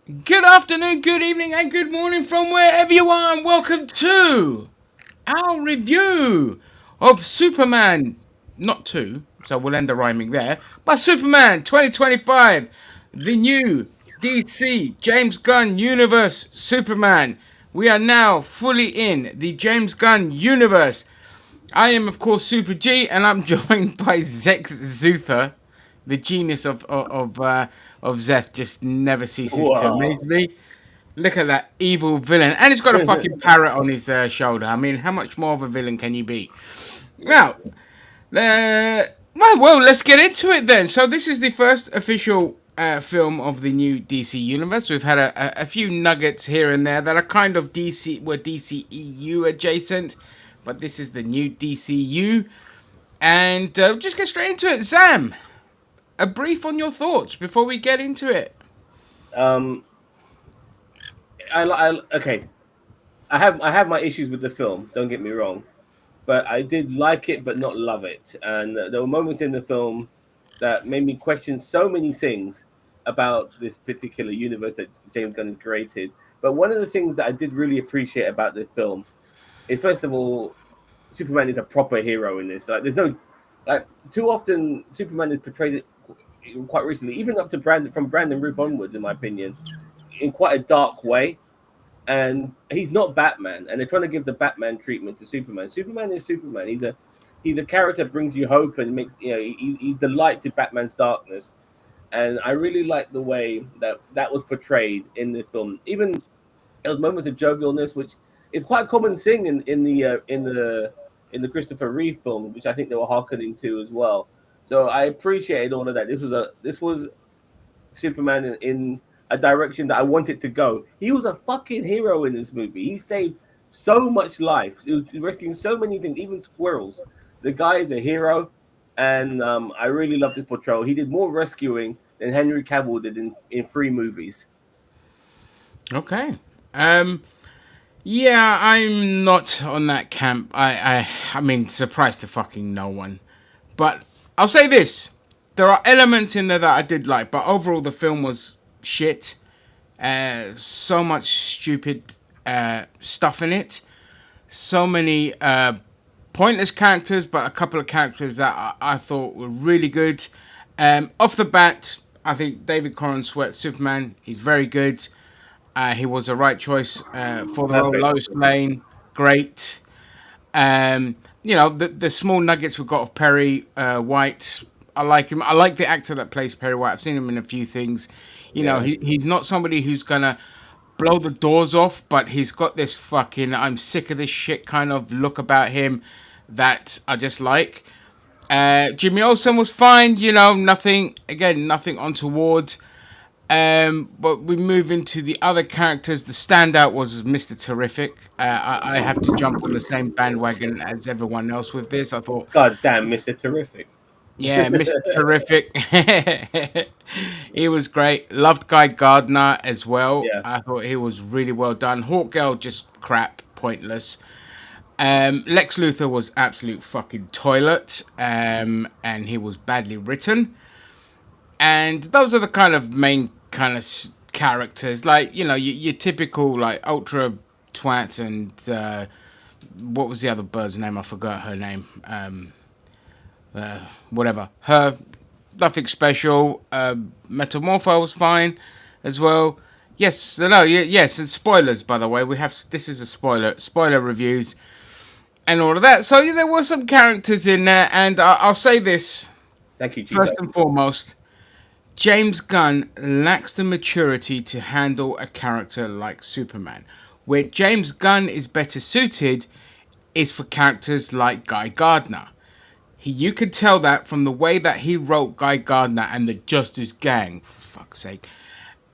Good afternoon, good evening, and good morning from wherever you are, and welcome to our review of Superman, not 2, so we'll end the rhyming there, but Superman 2025, the new DC James Gunn universe Superman. We are now fully in the James Gunn universe. I am, of course, Super G, and I'm joined by Zex Zuther, the genius of Zeth. Just never ceases to Wow. amaze me. Look at that evil villain, and he's got a fucking parrot on his shoulder. I mean, how much more of a villain can you be? Now, well, let's get into it then. So this is the first official film of the new DC universe. We've had a few nuggets here and there that are kind of DCEU adjacent, but this is the new DCU. And just get straight into it. Sam, a brief on your thoughts before we get into it. um, okay. I have my issues with the film. Don't get me wrong, but I did like it, but not love it. And there were moments in the film that made me question so many things about this particular universe that James Gunn has created. But one of the things that I did really appreciate about this film is, first of all, Superman is a proper hero in this. Like, there's no, like, too often Superman is portrayed quite recently, even up to Brandon Roof onwards, in my opinion, in quite a dark way. And he's not Batman, and they're trying to give the Batman treatment to Superman. Superman is Superman. He's a character that brings you hope and makes he's the light to Batman's darkness. And I really like the way that was portrayed in the film. Even there was moments of jovialness, which is quite a common thing in the Christopher Reeve film, which I think they were harkening to as well. So I appreciated all of that. This was Superman in a direction that I wanted to go. He was a fucking hero in this movie. He saved so much life. He was rescuing so many things, even squirrels. The guy is a hero, and I really love this portrayal. He did more rescuing than Henry Cavill did in 3 movies. Okay. Um, Yeah, I'm not on that camp. I mean, surprise to fucking no one. But I'll say this: there are elements in there that I did like, but overall the film was shit. So much stupid stuff in it. So many pointless characters, but a couple of characters that I thought were really good. Off the bat, I think David Corn Sweat Superman. He's very good. He was the right choice for the role. Perfect. Lois Lane, great. The small nuggets we've got of Perry White. I like him. I like the actor that plays Perry White. I've seen him in a few things. Yeah. He's not somebody who's gonna blow the doors off, but he's got this fucking I'm sick of this shit kind of look about him that I just like. Jimmy Olsen was fine. Nothing untoward. But we move into the other characters. The standout was Mr. Terrific. I have to jump on the same bandwagon as everyone else with this. I thought, God damn, Mr. Terrific. yeah, Mr. Terrific. He was great. Loved Guy Gardner as well. Yeah. I thought he was really well done. Hawkgirl just crap, pointless. Lex Luthor was absolute fucking toilet, and he was badly written. And those are the kind of main kind of characters, like your typical like ultra twat and what was the other bird's name? I forgot her name. Whatever. Her, nothing special. Metamorpho was fine as well. Yes, no, yes, and spoilers by the way. This is a spoiler reviews and all of that. So yeah, there were some characters in there, and I'll say this Thank you, first Chico. and foremost. James Gunn lacks the maturity to handle a character like Superman. Where James Gunn is better suited is for characters like Guy Gardner. You could tell that from the way that he wrote Guy Gardner and the Justice Gang, for fuck's sake,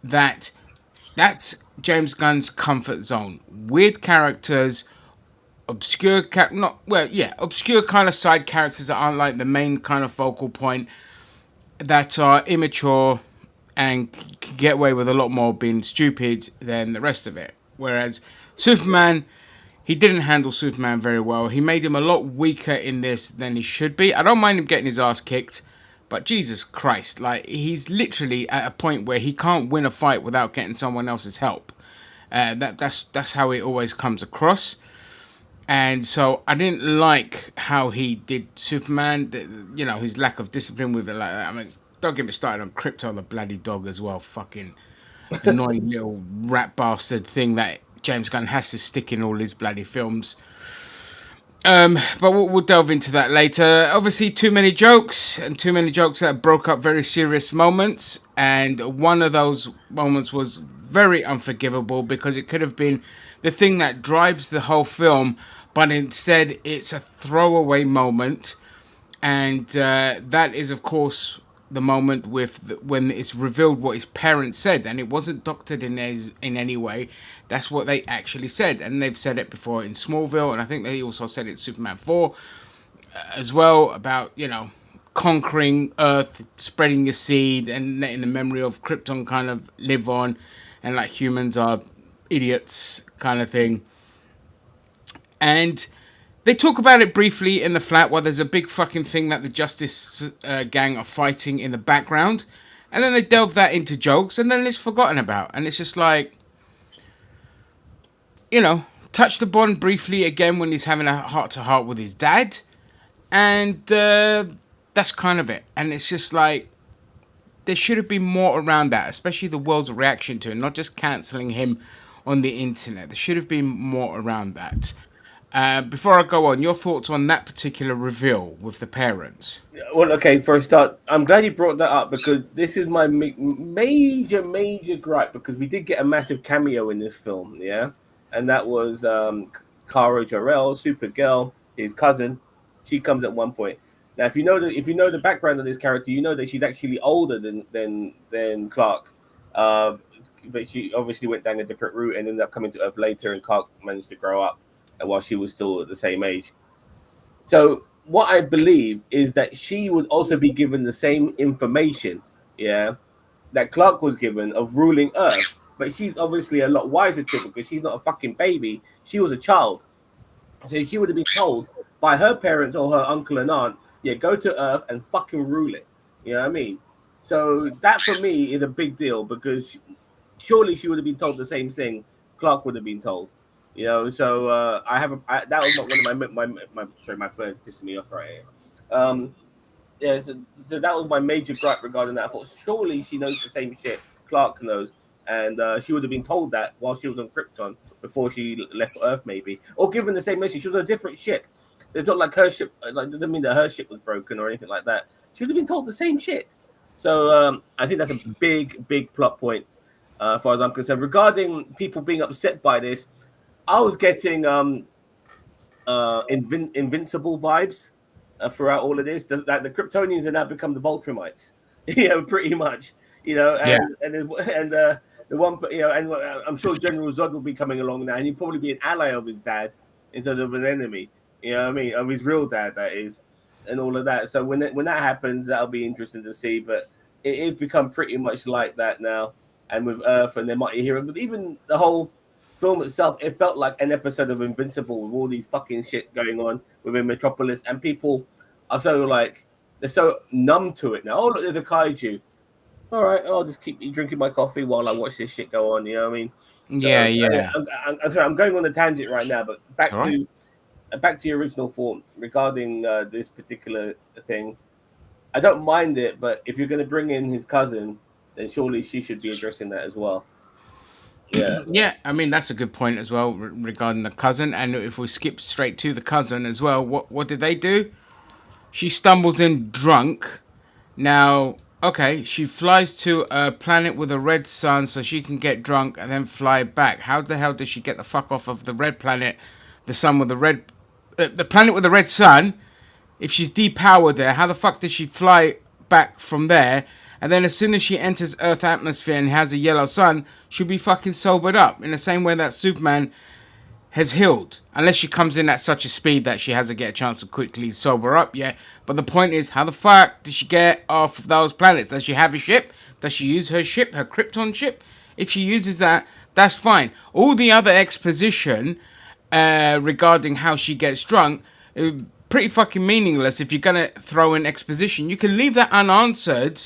that that's James Gunn's comfort zone. Weird characters, obscure kind of side characters that aren't like the main kind of focal point, that are immature and get away with a lot more being stupid than the rest of it. Whereas Superman, he didn't handle Superman very well. He made him a lot weaker in this than he should be. I don't mind him getting his ass kicked, But Jesus Christ, like he's literally at a point where he can't win a fight without getting someone else's help. That's how it always comes across. And so I didn't like how he did Superman. You know, his lack of discipline with it. Like, I mean, don't get me started on Krypto the bloody dog as well. Fucking annoying little rat bastard thing that James Gunn has to stick in all his bloody films. But we'll delve into that later. Obviously, too many jokes and too many jokes that broke up very serious moments. And one of those moments was very unforgivable because it could have been the thing that drives the whole film, but instead it's a throwaway moment. And that is, of course, the moment when it's revealed what his parents said, and it wasn't doctored in any way. That's what they actually said, and they've said it before in Smallville, and I think they also said it in Superman 4 as well, about, you know, conquering Earth, spreading your seed, and letting the memory of Krypton kind of live on, and like humans are idiots kind of thing. And they talk about it briefly in the flat while there's a big fucking thing that the Justice gang are fighting in the background. And then they delve that into jokes and then it's forgotten about. And it's just like, you know, touch the bond briefly again when he's having a heart-to-heart with his dad. And that's kind of it. And it's just like, there should have been more around that, especially the world's reaction to it, not just cancelling him on the internet. There should have been more around that. Before I go on, your thoughts on that particular reveal with the parents? Well, okay, for a start, I'm glad you brought that up because this is my major gripe because we did get a massive cameo in this film, yeah, and that was Kara Jor-El, Supergirl, his cousin. She comes at one point. Now, if you know the background of this character, you know that she's actually older than Clark, but she obviously went down a different route and ended up coming to Earth later, and Clark managed to grow up while she was still at the same age. So what I believe is that she would also be given the same information, yeah, that Clark was given of ruling Earth. But she's obviously a lot wiser to it because she's not a fucking baby. She was a child. So she would have been told by her parents or her uncle and aunt, yeah, go to Earth and fucking rule it. You know what I mean? So that for me is a big deal because surely she would have been told the same thing Clark would have been told. You know, so that was not one of my plans pissing me off right here. Yeah, so that was my major gripe regarding that. I thought surely she knows the same shit Clark knows, and she would have been told that while she was on Krypton before she left Earth, maybe, or given the same message. She was on a different ship. It's not like her ship. Like, it doesn't mean that her ship was broken or anything like that. She would have been told the same shit. So I think that's a big plot point, as far as I'm concerned. Regarding people being upset by this, I was getting invincible vibes throughout all of this. That the Kryptonians have now become the Voltrumites, you know, pretty much, you know, and the one, you know, and I'm sure General Zod will be coming along now, and he'll probably be an ally of his dad instead of an enemy. You know what I mean? Of his real dad, that is, and all of that. So when that happens, that'll be interesting to see. But it's become pretty much like that now, and with Earth and their mighty hero. But even the whole film itself, it felt like an episode of Invincible with all these fucking shit going on within Metropolis, and people are so like they're so numb to it now. Oh, look, there's a kaiju. All right, I'll just keep drinking my coffee while I watch this shit go on. You know what I mean? So, Yeah. I'm going on a tangent right now, but back to your original thought regarding this particular thing. I don't mind it, but if you're going to bring in his cousin, then surely she should be addressing that as well. Yeah, I mean that's a good point as well regarding the cousin. And if we skip straight to the cousin as well, what did they do? She stumbles in drunk. Now, okay, she flies to a planet with a red sun so she can get drunk and then fly back. How the hell does she get the fuck off of the red planet, the sun with the planet with the red sun? If she's depowered there, how the fuck does she fly back from there? And then as soon as she enters Earth atmosphere and has a yellow sun, she'll be fucking sobered up in the same way that Superman has healed. Unless she comes in at such a speed that she has to get a chance to quickly sober up, yeah. But the point is, how the fuck did she get off of those planets? Does she have a ship? Does she use her ship, her Krypton ship? If she uses that, that's fine. All the other exposition regarding how she gets drunk, pretty fucking meaningless if you're gonna throw in exposition. You can leave that unanswered,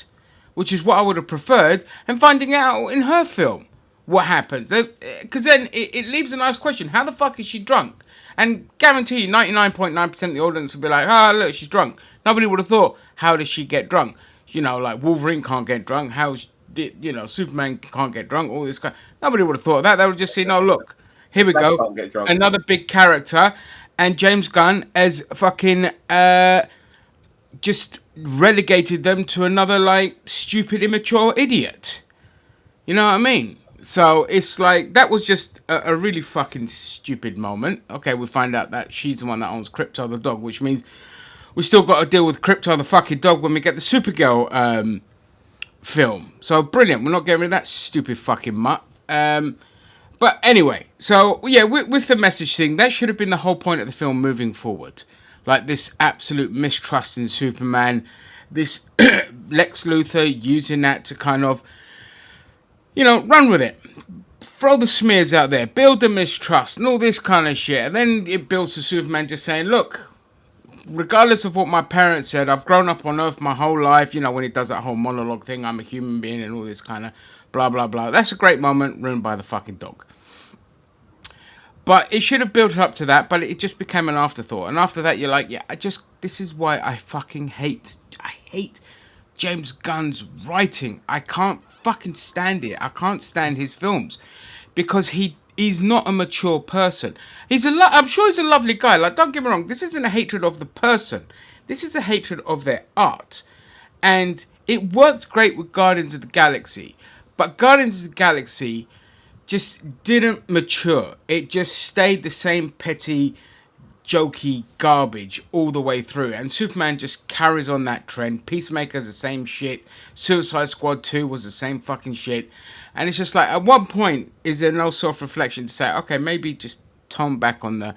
which is what I would have preferred, and finding out in her film what happens. Because then it leaves a nice question. How the fuck is she drunk? And guarantee you, 99.9% of the audience will be like, ah, look, she's drunk. Nobody would have thought, how does she get drunk? You know, like Wolverine can't get drunk. Superman can't get drunk. All this kind. Nobody would have thought of that. They would just say, no, look, here we Flash go. can't get drunk. Another big character. And James Gunn as fucking just relegated them to another, like, stupid, immature idiot. You know what I mean? So it's like, that was just a really fucking stupid moment. Okay, we find out that she's the one that owns Crypto the dog, which means we still got to deal with Crypto the fucking dog when we get the Supergirl film. So brilliant. We're not getting rid of that stupid fucking mutt. But anyway, so yeah, with the message thing, that should have been the whole point of the film moving forward. Like this absolute mistrust in Superman, this Lex Luthor using that to kind of, run with it. Throw the smears out there, build the mistrust and all this kind of shit. And then it builds to Superman just saying, look, regardless of what my parents said, I've grown up on Earth my whole life. When he does that whole monologue thing, I'm a human being and all this kind of blah, blah, blah. That's a great moment, ruined by the fucking dog. But it should have built up to that, but it just became an afterthought. And after that, you're like, yeah, this is why I fucking hate James Gunn's writing. I can't fucking stand it. I can't stand his films because he's not a mature person. I'm sure he's a lovely guy. Like, don't get me wrong. This isn't a hatred of the person. This is a hatred of their art. And it worked great with Guardians of the Galaxy. But Guardians of the Galaxy just didn't mature. It just stayed the same petty, jokey garbage all the way through. And Superman just carries on that trend. Peacemaker's the same shit. Suicide Squad 2 was the same fucking shit. And it's just like, at what point is there no self-reflection to say, okay, maybe just tone back on the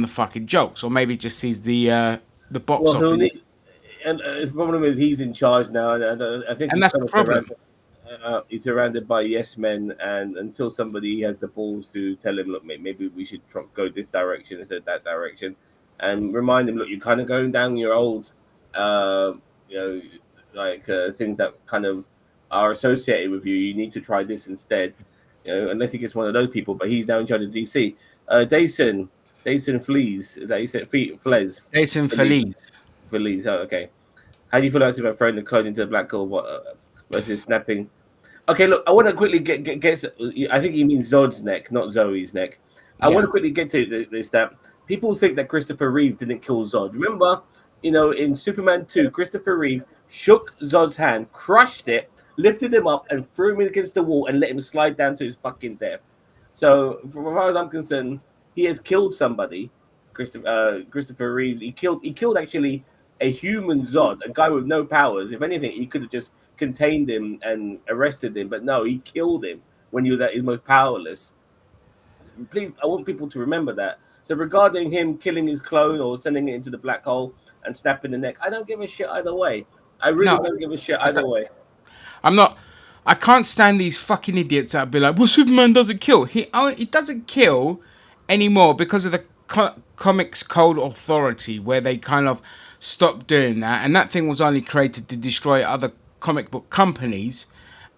fucking jokes, or maybe just sees the box office. And the problem is he's in charge now, and I think that's the problem. He's surrounded by yes men, and until somebody has the balls to tell him, look, maybe we should go this direction instead of that direction, and remind him, look, you're kind of going down your old, things that kind of are associated with you. You need to try this instead, unless he gets one of those people. But he's now in charge of DC. Dason Flees, is that you said? Fles. Dason Feliz. Oh, okay. How do you feel about throwing the clone into the black hole versus snapping? Okay, look, I want to quickly get. I think he means Zod's neck, not Zoe's neck. I want to quickly get to this, that people think that Christopher Reeve didn't kill Zod. Remember, in Superman 2, Christopher Reeve shook Zod's hand, crushed it, lifted him up, and threw him against the wall and let him slide down to his fucking death. So, as far as I'm concerned, he has killed somebody. Christopher Reeve. He killed actually a human Zod, a guy with no powers. If anything, he could have just contained him and arrested him, but no, he killed him when he was at his most powerless. Please, I want people to remember that. So regarding him killing his clone or sending it into the black hole and snapping the neck, I don't give a shit either way. I really don't give a shit either way. I can't stand these fucking idiots that be like, well, Superman doesn't kill. He doesn't kill anymore because of the Comics Code Authority, where they kind of stopped doing that. And that thing was only created to destroy other comic book companies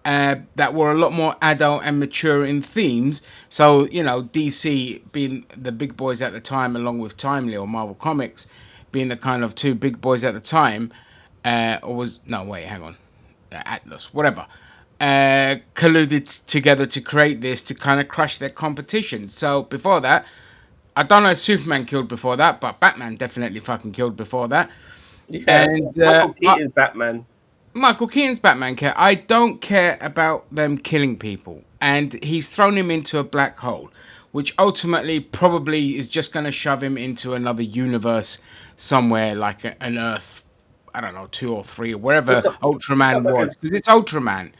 that were a lot more adult and mature in themes. So, DC being the big boys at the time, along with Timely or Marvel Comics being the kind of two big boys at the time, Atlas, whatever, colluded together to create this to kind of crush their competition. So before that, I don't know if Superman killed before that, but Batman definitely fucking killed before that. Yeah, and Michael Keaton's Batman. Michael Keaton's Batman care. I don't care about them killing people. And he's thrown him into a black hole, which ultimately probably is just going to shove him into another universe somewhere, like an Earth, I don't know, 2 or 3 or wherever Ultraman was. Because it's Ultraman.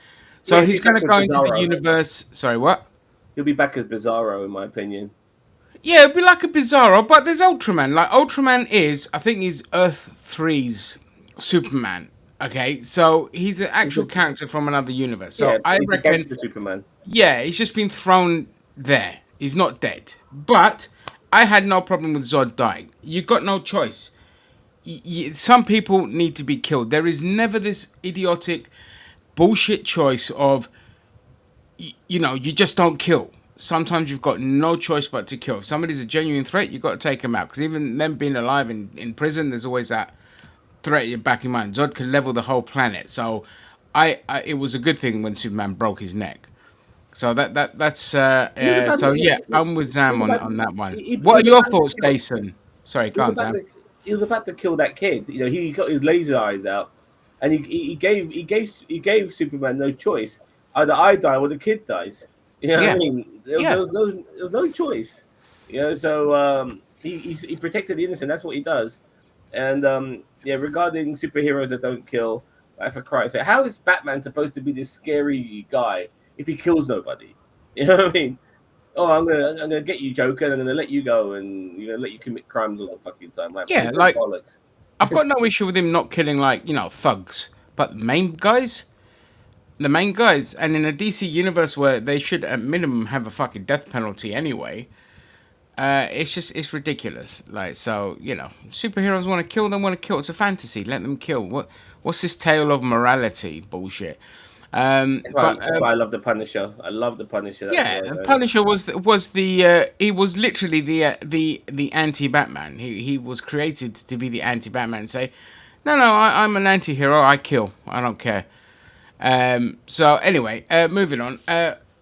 So he's going to go into the universe. Sorry, what? He'll be back as Bizarro, in my opinion. Yeah, it'd be like a Bizarro, but there's Ultraman. Like, Ultraman I think he's Earth 3's Superman. Okay, so he's an actual character from another universe. So I reckon Superman. Yeah, he's just been thrown there. He's not dead. But I had no problem with Zod dying. You got no choice. some people need to be killed. There is never this idiotic bullshit choice of you just don't kill. Sometimes you've got no choice but to kill. If somebody's a genuine threat, you've got to take them out. Because even them being alive in prison, there's always that threat in your back in mind. Zod could level the whole planet. So, it was a good thing when Superman broke his neck. So that's He was about so to, yeah, I'm with he was Zam about, on that one. he What was are your about to thoughts, kill, Jason? Sorry, he go was on, about Zam. to he was about to kill that kid. He got his laser eyes out, and he gave Superman no choice. Either I die or the kid dies. You know what I Yeah, mean? yeah. There was no choice. So he protected the innocent. That's what he does. And yeah, regarding superheroes that don't kill, like for Christ's sake, how is Batman supposed to be this scary guy if he kills nobody? You know what I mean? Oh, I'm gonna get you, Joker, and I'm gonna let you go, and let you commit crimes all the fucking time. Like, Yeah, no like bollocks. I've got no issue with him not killing like thugs, but the main guys, and in a DC universe where they should at minimum have a fucking death penalty anyway, it's ridiculous. Like so, superheroes want to kill, them want to kill. It's a fantasy. Let them kill. What's this tale of morality bullshit? That's why, But that's why I love the Punisher. I love the Punisher. That's Yeah, why. Punisher he was literally the anti Batman. He was created to be the anti Batman. Say, no, I'm an anti-hero. I kill. I don't care. So anyway, moving on.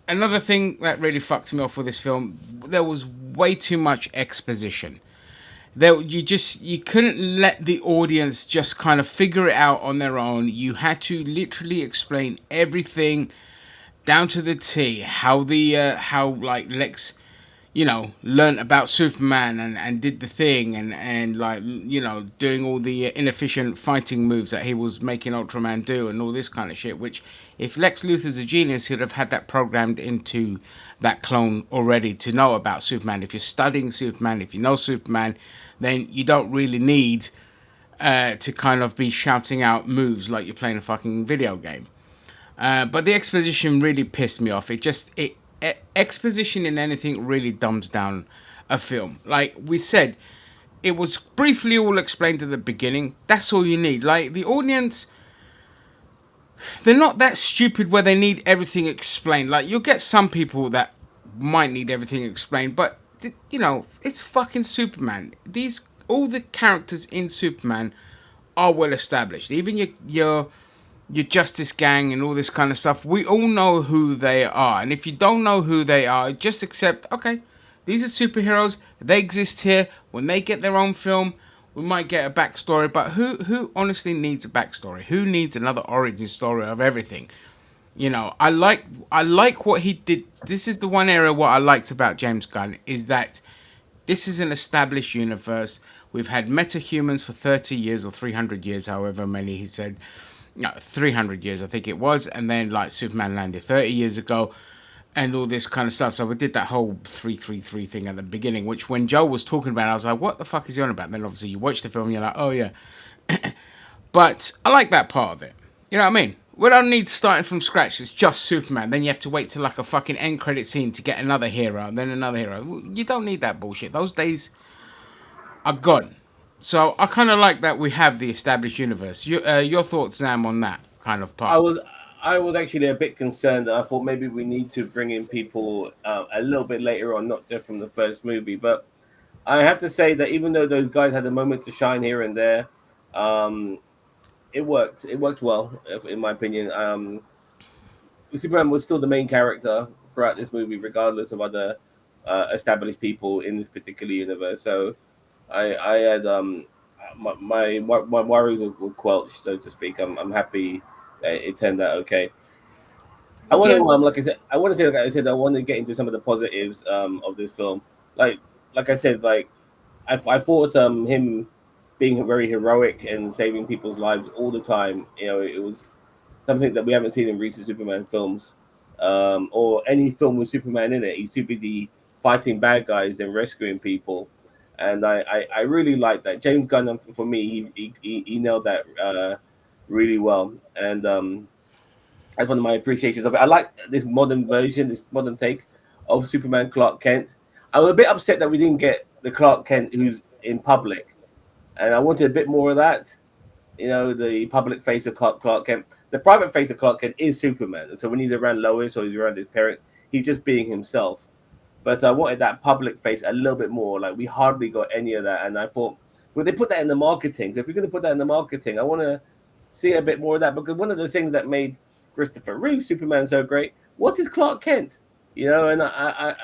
Another thing that really fucked me off with this film, there was way too much exposition. You couldn't let the audience just kind of figure it out on their own. You had to literally explain everything down to the T. How like Lex, learned about Superman and did the thing and like doing all the inefficient fighting moves that he was making Ultraman do and all this kind of shit. Which, if Lex Luthor's a genius, he'd have had that programmed into that clone already to know about Superman. If you're studying Superman, if you know Superman, then you don't really need to kind of be shouting out moves like you're playing a fucking video game. But the exposition really pissed me off. Exposition in anything really dumbs down a film. Like we said, it was briefly all explained at the beginning. That's all you need. Like the audience, they're not that stupid where they need everything explained. Like you'll get some people that might need everything explained, but it's fucking Superman. These all the characters in Superman are well established. Even your Justice Gang and all this kind of stuff. We all know who they are, and if you don't know who they are, just accept. Okay, these are superheroes. They exist here. When they get their own film, we might get a backstory. But who honestly needs a backstory? Who needs another origin story of everything? I like what he did. This is the one area what I liked about James Gunn is that this is an established universe. We've had metahumans for 30 years or 300 years, however many he said. No, 300 years, I think it was. And then, like, Superman landed 30 years ago and all this kind of stuff. So we did that whole 333 thing at the beginning, which when Joe was talking about it, I was like, what the fuck is he on about? And then, obviously, you watch the film and you're like, oh, yeah. But I like that part of it. You know what I mean? We don't need starting from scratch. It's just Superman. Then you have to wait till like a fucking end credit scene to get another hero, and then another hero. You don't need that bullshit. Those days are gone. So I kind of like that we have the established universe. Your thoughts, Sam, on that kind of I part? was I was actually a bit concerned. I thought maybe we need to bring in people a little bit later on, not just from the first movie. But I have to say that even though those guys had a moment to shine here and there, um, it worked. It worked well, in my opinion. Superman was still the main character throughout this movie, regardless of other established people in this particular universe. So I had my worries were quelched, so to speak. I'm happy that it turned out okay. I want Yeah, to like I said, I want to get into some of the positives of this film. Like like I said, like I thought him being very heroic and saving people's lives all the time. It was something that we haven't seen in recent Superman films, or any film with Superman in it. He's too busy fighting bad guys than rescuing people, and I really like that. James Gunn, for me, he nailed that really well, and that's one of my appreciations of it. I like this modern version, this modern take of Superman Clark Kent. I was a bit upset that we didn't get the Clark Kent who's in public, and I wanted a bit more of that. You know, the public face of Clark Kent. The private face of Clark Kent is Superman. And so when he's around Lois or he's around his parents, he's just being himself. But I wanted that public face a little bit more. Like we hardly got any of that. And I thought, well, they put that in the marketing. So if you're going to put that in the marketing, I want to see a bit more of that. Because one of the things that made Christopher Reeve Superman so great, what is Clark Kent? You know,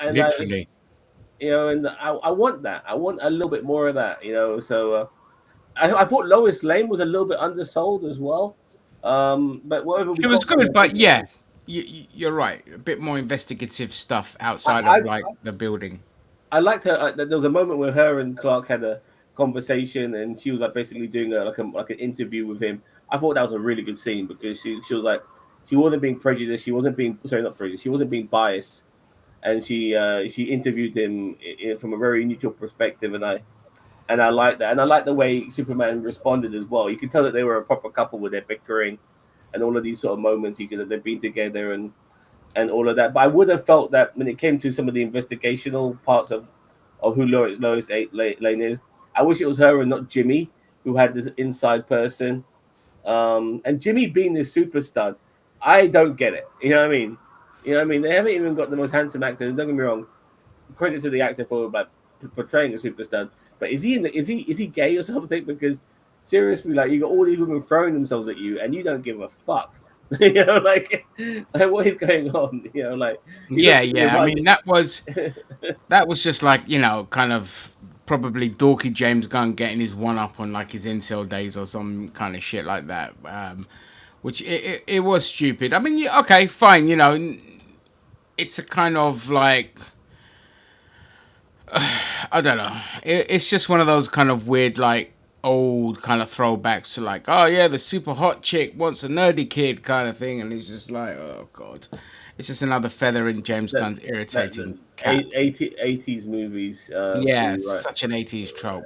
Literally. you know, and I want that. I want a little bit more of that. You know, so. I thought Lois Lane was a little bit undersold as well. But whatever we It was got from good, her, but yeah, you're right. A bit more investigative stuff I, outside I, of like the building. I liked her. There was a moment where her and Clark had a conversation, and she was like basically doing like an interview with him. I thought that was a really good scene because she was like she wasn't being prejudiced. She wasn't being sorry, not prejudiced. She wasn't being biased, and she interviewed him from a very neutral perspective, and I like that, and I like the way Superman responded as well. You could tell that they were a proper couple with their bickering, and all of these sort of moments. You could they've been together and all of that. But I would have felt that when it came to some of the investigational parts of who Lois Lane is, I wish it was her and not Jimmy who had this inside person. And Jimmy being this super stud, I don't get it. You know what I mean? You know what I mean? They haven't even got the most handsome actor. Don't get me wrong. Credit to the actor for like portraying a superstar. But is he gay or something? Because seriously, like you got all these women throwing themselves at you, and you don't give a fuck. You know, like what is going on? You know, like he Yeah, looks at me yeah. I right. mean, that was just like kind of probably dorky James Gunn getting his one up on like his incel days or some kind of shit like that. Which it was stupid. I mean, okay, fine. It's a kind of like I don't know. It's just one of those kind of weird, like old kind of throwbacks to like, oh yeah, the super hot chick wants a nerdy kid kind of thing, and it's just like, oh god, it's just another feather in James that Gunn's that irritating the cap. 80s movies. Yeah, You're right. such an 80s trope.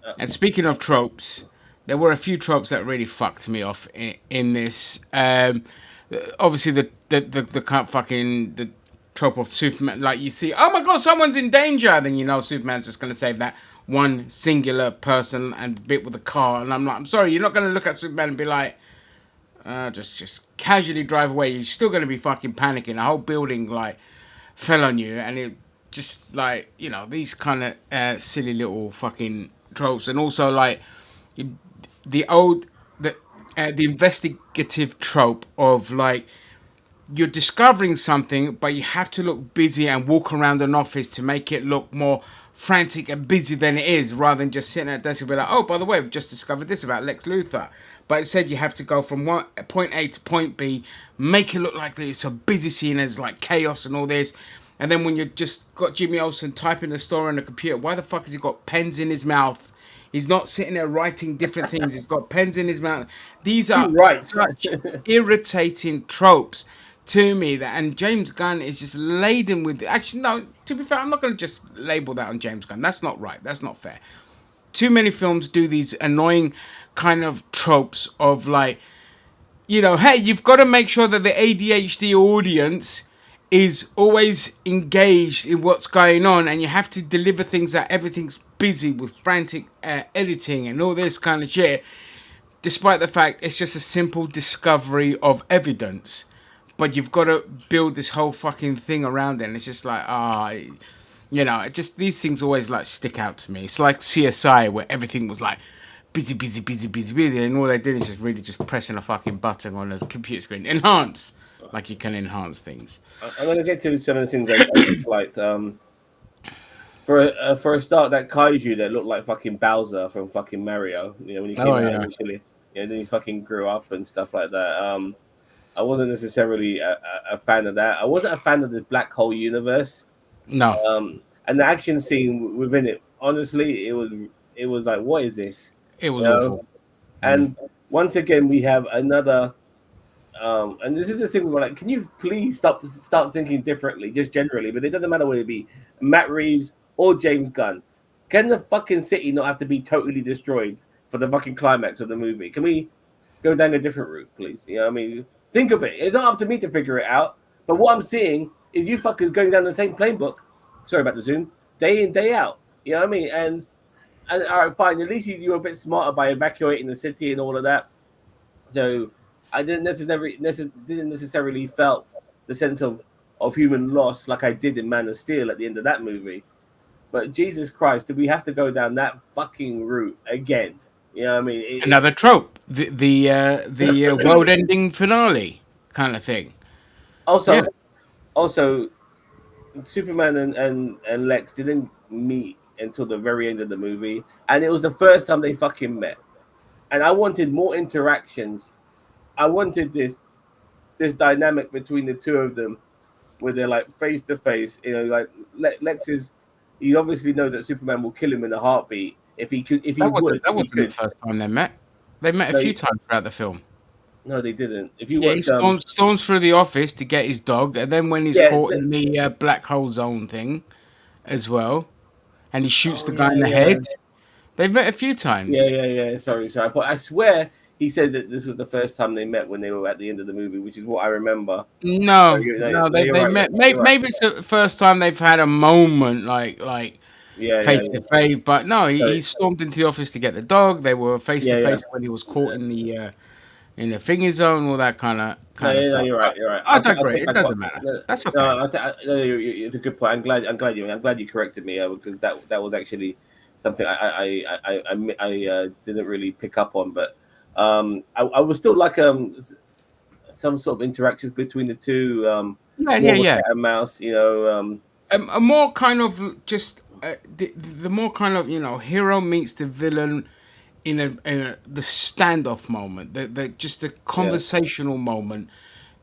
Uh, And speaking of tropes, there were a few tropes that really fucked me off in this. Obviously, the can't fucking the trope of Superman. Like you see, oh my god, someone's in danger. Then you know Superman's just gonna save that one singular person and bit with a car. And I'm like, I'm sorry, you're not gonna look at Superman and be like, just casually drive away. You're still gonna be fucking panicking. The whole building like fell on you, and it just like these kind of silly little fucking tropes, and also like the old the investigative trope of like you're discovering something, but you have to look busy and walk around an office to make it look more frantic and busy than it is, rather than just sitting at a desk and be like, oh, by the way, we've just discovered this about Lex Luthor. But instead, you have to go from point A to point B, make it look like it's a busy scene, there's like chaos and all this. And then when you just got Jimmy Olsen typing the story on the computer, why the fuck has he got pens in his mouth? He's not sitting there writing different things. He's got pens in his mouth. These he are writes. such irritating tropes to me and James Gunn is just laden with. Actually, no. To be fair, I'm not going to just label that on James Gunn. That's not right. That's not fair. Too many films do these annoying kind of tropes of like, hey, you've got to make sure that the ADHD audience is always engaged in what's going on, and you have to deliver things that everything's busy with frantic editing and all this kind of shit, despite the fact it's just a simple discovery of evidence. But you've got to build this whole fucking thing around it, and it's just like, it just these things always like stick out to me. It's like CSI where everything was like busy, busy, busy, busy, busy, and all they did is just really just pressing a fucking button on a computer screen. Enhance, like you can enhance things. I'm going to get to some of the things I liked. For a start, that kaiju that looked like fucking Bowser from fucking Mario. When he came Oh out yeah. initially. Then he fucking grew up and stuff like that. I wasn't necessarily a fan of that. I wasn't a fan of the black hole universe. No, And the action scene within it, honestly, it was like, what is this? it You was know? awful. And once again, we have another. And this is the thing we're like, can you please start thinking differently, just generally? But it doesn't matter whether it be Matt Reeves or James Gunn. Can the fucking city not have to be totally destroyed for the fucking climax of the movie? Can we go down a different route, please? You know what I mean? Think of it. It's not up to me to figure it out. But what I'm seeing is you fuckers going down the same playbook. Sorry about the Zoom. Day in, day out. You know what I mean? And And all right, fine. At least you were a bit smarter by evacuating the city and all of that. So I didn't necessarily felt the sense of human loss like I did in Man of Steel at the end of that movie. But Jesus Christ, did we have to go down that fucking route again? You know what I mean? Another trope, the world-ending finale kind of thing. Yeah, Also, also, Superman and Lex didn't meet until the very end of the movie, and it was the first time they fucking met. And I wanted more interactions. I wanted this dynamic between the two of them, where they're like face to face. You know, like Lex is. He obviously knows that Superman will kill him in a heartbeat if he could. If he would, that if he wasn't the could. first time they met. They met a No, few times throughout the film. no, they didn't. If you Yeah, he watch, storms through the office to get his dog, and then when he's yeah, caught in the black hole zone thing as well, and he shoots oh the guy yeah, in the yeah. head. They've met a few Yeah, times. yeah, yeah. Sorry, sorry. I swear he said that this was the first time they met when they were at the end of the movie, which is what I remember. No, No, no, no, no, you're they right. met. You're right. Maybe it's the first time they've had a moment like Yeah, yeah, face to yeah. face. But no, So, he stormed into the office to get the dog. They were face to yeah, yeah. face when he was caught in the finger zone, all that No, kind of yeah, no, stuff. you're right. But You're right. I I'll digress. take It back what. doesn't matter. No, That's no, okay. no, it's a good point. I'm glad you corrected me because that was actually something I didn't really pick up on, but I was still like some sort of interactions between the two, Yeah, yeah, more of a yeah. cat and mouse, you know. A more kind of just the more kind of hero meets the villain in the standoff moment, the just the Yeah. conversational moment,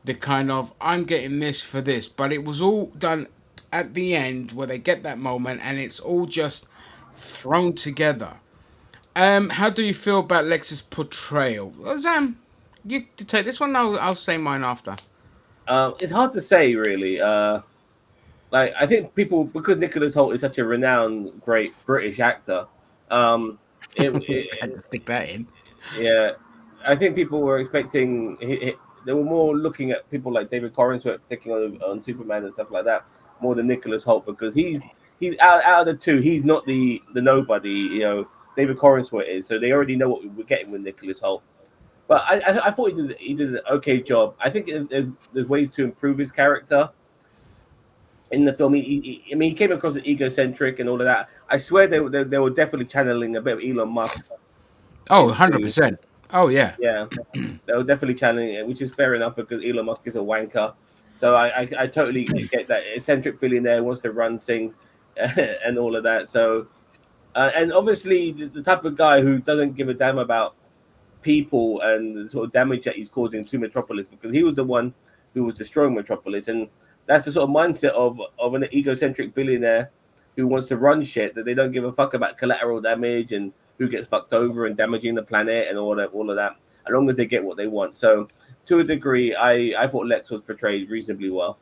the kind of I'm getting this for this, but it was all done at the end where they get that moment and it's all just thrown together. How do you feel about Lex's portrayal? Zam, you to take this one. I'll say mine after. It's hard to say, really. Like I think people because Nicholas Hoult is such a renowned, great British actor. Um, I had to stick that in. yeah, I think people were expecting. They were more looking at people like David Corenswet taking on Superman and stuff like that more than Nicholas Hoult because he's out of the two. He's not the nobody. You know, David Corenswet is. So they already know what we were getting with Nicholas Hoult. But I thought he did an okay job. I think there's ways to improve his character in the film. I mean, he came across as egocentric and all of that. I swear they were definitely channeling a bit of Elon Musk Oh, into 100%. Oh yeah. yeah, they were definitely channeling it, which is fair enough because Elon Musk is a wanker. So I totally get that eccentric billionaire wants to run things and all of that. So and obviously the type of guy who doesn't give a damn about people and the sort of damage that he's causing to Metropolis because he was the one who was destroying Metropolis, and that's the sort of mindset of an egocentric billionaire who wants to run shit that they don't give a fuck about collateral damage and who gets fucked over and damaging the planet and all of that, as long as they get what they want. So to a degree, I thought Lex was portrayed reasonably well.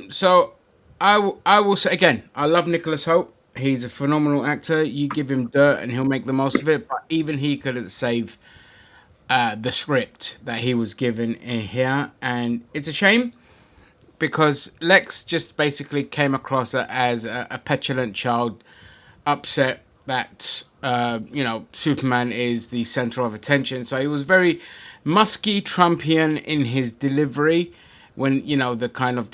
So I will say again, I love Nicholas Hoult. He's a phenomenal actor. You give him dirt and he'll make the most of it. But even he couldn't save the script that he was given in here, and it's a shame because Lex just basically came across as a petulant child, upset that Superman is the center of attention. So he was very musky, Trumpian in his delivery when the kind of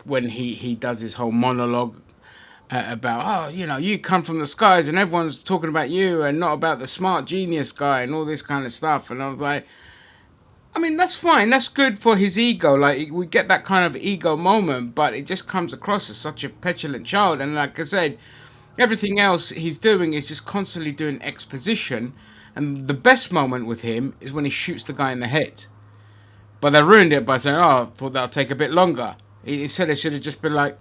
when he does his whole monologue about you come from the skies and everyone's talking about you and not about the smart genius guy and all this kind of stuff. And I was like, I mean, that's fine. That's good for his ego. Like, we get that kind of ego moment, but it just comes across as such a petulant child. And like I said, everything else he's doing is just constantly doing exposition. And the best moment with him is when he shoots the guy in the head. But they ruined it by saying, oh, I thought that'll take a bit longer. He said it should have just been like,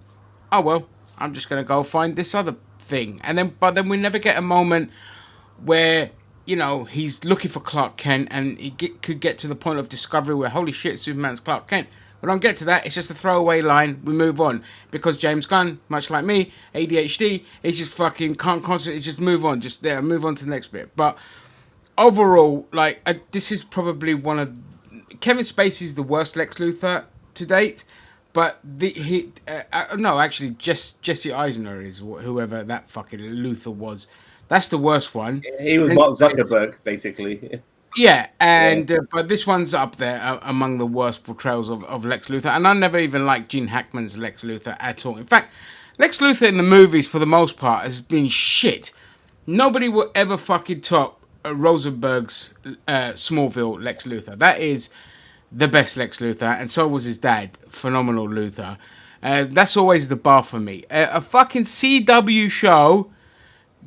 oh, well, I'm just going to go find this other thing. But then we never get a moment where he's looking for Clark Kent and could get to the point of discovery where holy shit, Superman's Clark Kent. We don't get to that. It's just a throwaway line. We move on because James Gunn, much like me, ADHD, he's just fucking can't constantly just move on. Just there, move on to the next bit. But overall, this is probably one of Kevin Spacey's the worst Lex Luthor to date. But no, actually, Jesse Eisenberg is whoever that fucking Luthor was. That's the worst one. He was Then Mark she gets, Zuckerberg, basically. yeah, Yeah. and but this one's up there among the worst portrayals of Lex Luthor. And I never even liked Gene Hackman's Lex Luthor at all. In fact, Lex Luthor in the movies, for the most part, has been shit. Nobody will ever fucking top Rosenberg's Smallville Lex Luthor. That is the best Lex Luthor, and so was his dad, phenomenal Luthor. That's always the bar for me. A fucking CW show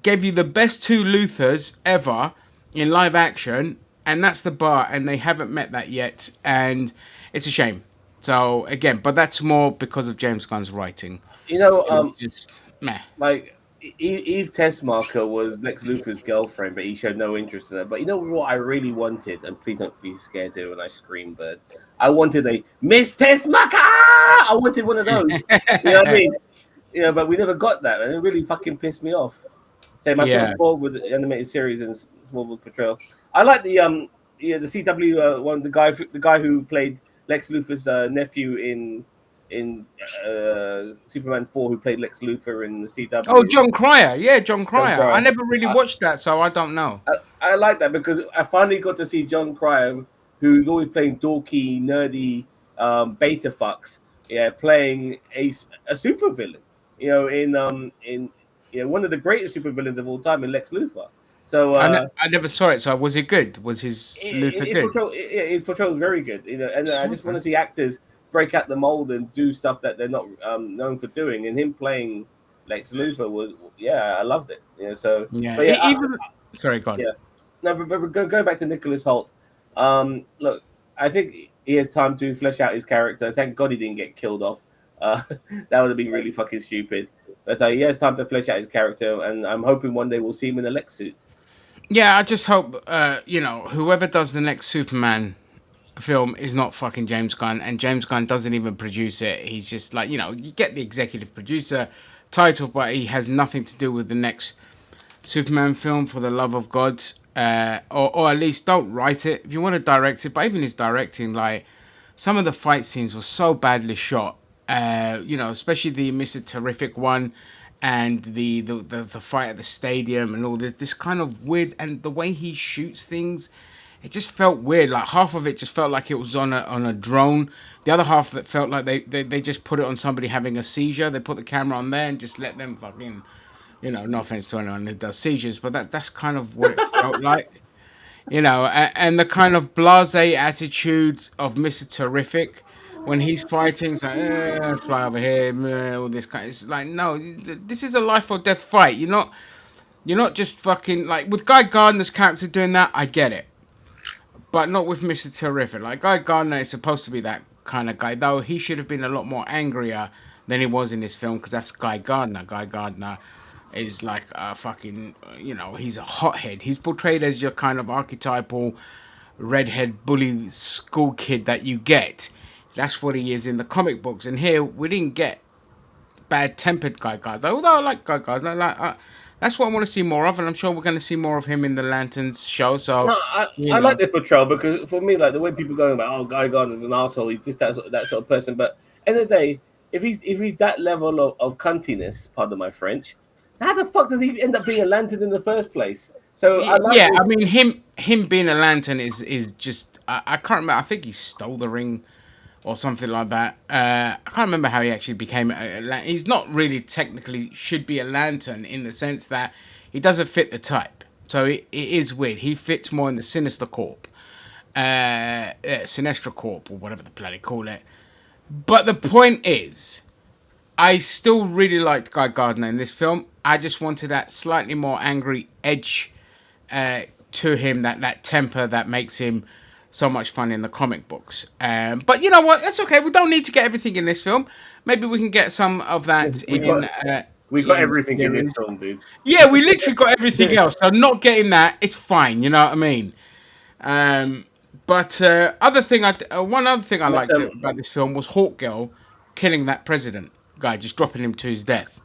gave you the best two Luthers ever in live action, and that's the bar, and they haven't met that yet, and it's a shame. So again, but that's more because of James Gunn's writing. You know, It was just meh. like Eve Tessmacher was Lex Luthor's girlfriend, but he showed no interest in her. But you know what I really wanted, and please don't be scared here when I scream, Bird. I wanted a Miss Tessmacher. I wanted one of those. You know what I mean? You know, but we never got that, and it really fucking pissed me off. Say my Yeah. first ball with the animated series and Smallville Portrayal. I like the CW one, the guy who played Lex Luthor's nephew in Superman 4, who played Lex Luthor in the Oh, CW. John Cryer. Yeah, John John Cryer. I Cryer. never really I, watched that, so I don't know. I like that because I finally got to see John Cryer, who's always playing dorky, nerdy beta fucks, yeah, playing a supervillain. You know, in one of the greatest supervillains of all time in Lex Luthor. So I never saw it. So was it good? Was his Luther good? his portrayal is very good. You know, and I just want Okay. to see actors break out the mold and do stuff that they're not known for doing. And him playing Lex Luthor was, yeah, I loved it. Yeah, so, Yeah. but yeah, Even. Sorry, God. yeah. No, but going back to Nicholas Holt, look, I think he has time to flesh out his character. Thank God he didn't get killed off. Uh, that would have been really fucking stupid. But he has time to flesh out his character, and I'm hoping one day we'll see him in a Lex suit. Yeah, I just hope whoever does the next Superman film is not fucking James Gunn, and James Gunn doesn't even produce it. He's just like, you get the executive producer title, but he has nothing to do with the next Superman film, for the love of God. Or at least don't write it if you want to direct it. But even his directing, like some of the fight scenes were so badly shot. Especially the Mr. Terrific one, and the fight at the stadium, and all this kind of weird, and the way he shoots things, it just felt weird. Like half of it just felt like it was on a drone. The other half that felt like they just put it on somebody having a seizure. They put the camera on there and just let them fucking, no offense to anyone who does seizures, but that's kind of what it felt like. And the kind of blasé attitude of Mr. Terrific when he's fighting, it's like, fly over here, all this kind. It's like, no, this is a life or death fight. You're not just fucking like with Guy Gardner's character doing that. I get it, but not with Mr. Terrific. Like Guy Gardner is supposed to be that kind of guy, though he should have been a lot more angrier than he was in this film, because that's Guy Gardner. Guy Gardner is like a fucking, he's a hothead. He's portrayed as your kind of archetypal redhead bully school kid that you get. That's what he is in the comic books. And here we didn't get bad-tempered Guy Gardner. Although I like Guy Gardner, that's what I want to see more of, and I'm sure we're going to see more of him in the Lanterns show. So, No, you I know, like the portrayal because for me, like the way people going about, oh, Guy Gardner's an asshole, he's just that sort of person. But end of the day, if he's that level of cuntiness, pardon my French, how the fuck does he end up being a lantern in the first place? So I like yeah, this. I mean him being a lantern is just I can't remember. I think he stole the ring or something like that. I can't remember how he actually became he's not really technically should be a lantern in the sense that he doesn't fit the type. So it is weird. He fits more in the Sinister Corp, Sinestra Corp, or whatever the bloody call it. But the point is, I still really liked Guy Gardner in this film. I just wanted that slightly more angry edge to him, that temper that makes him so much fun in the comic books. But you know what? That's okay. We don't need to get everything in this film. Maybe we can get some of that We got we got in the everything in this series. film, dude. Yeah, we literally got everything else. So not getting that, it's fine. You know what I mean? Um, but one other thing I liked about this film was Hawkgirl killing that president guy, just dropping him to his death.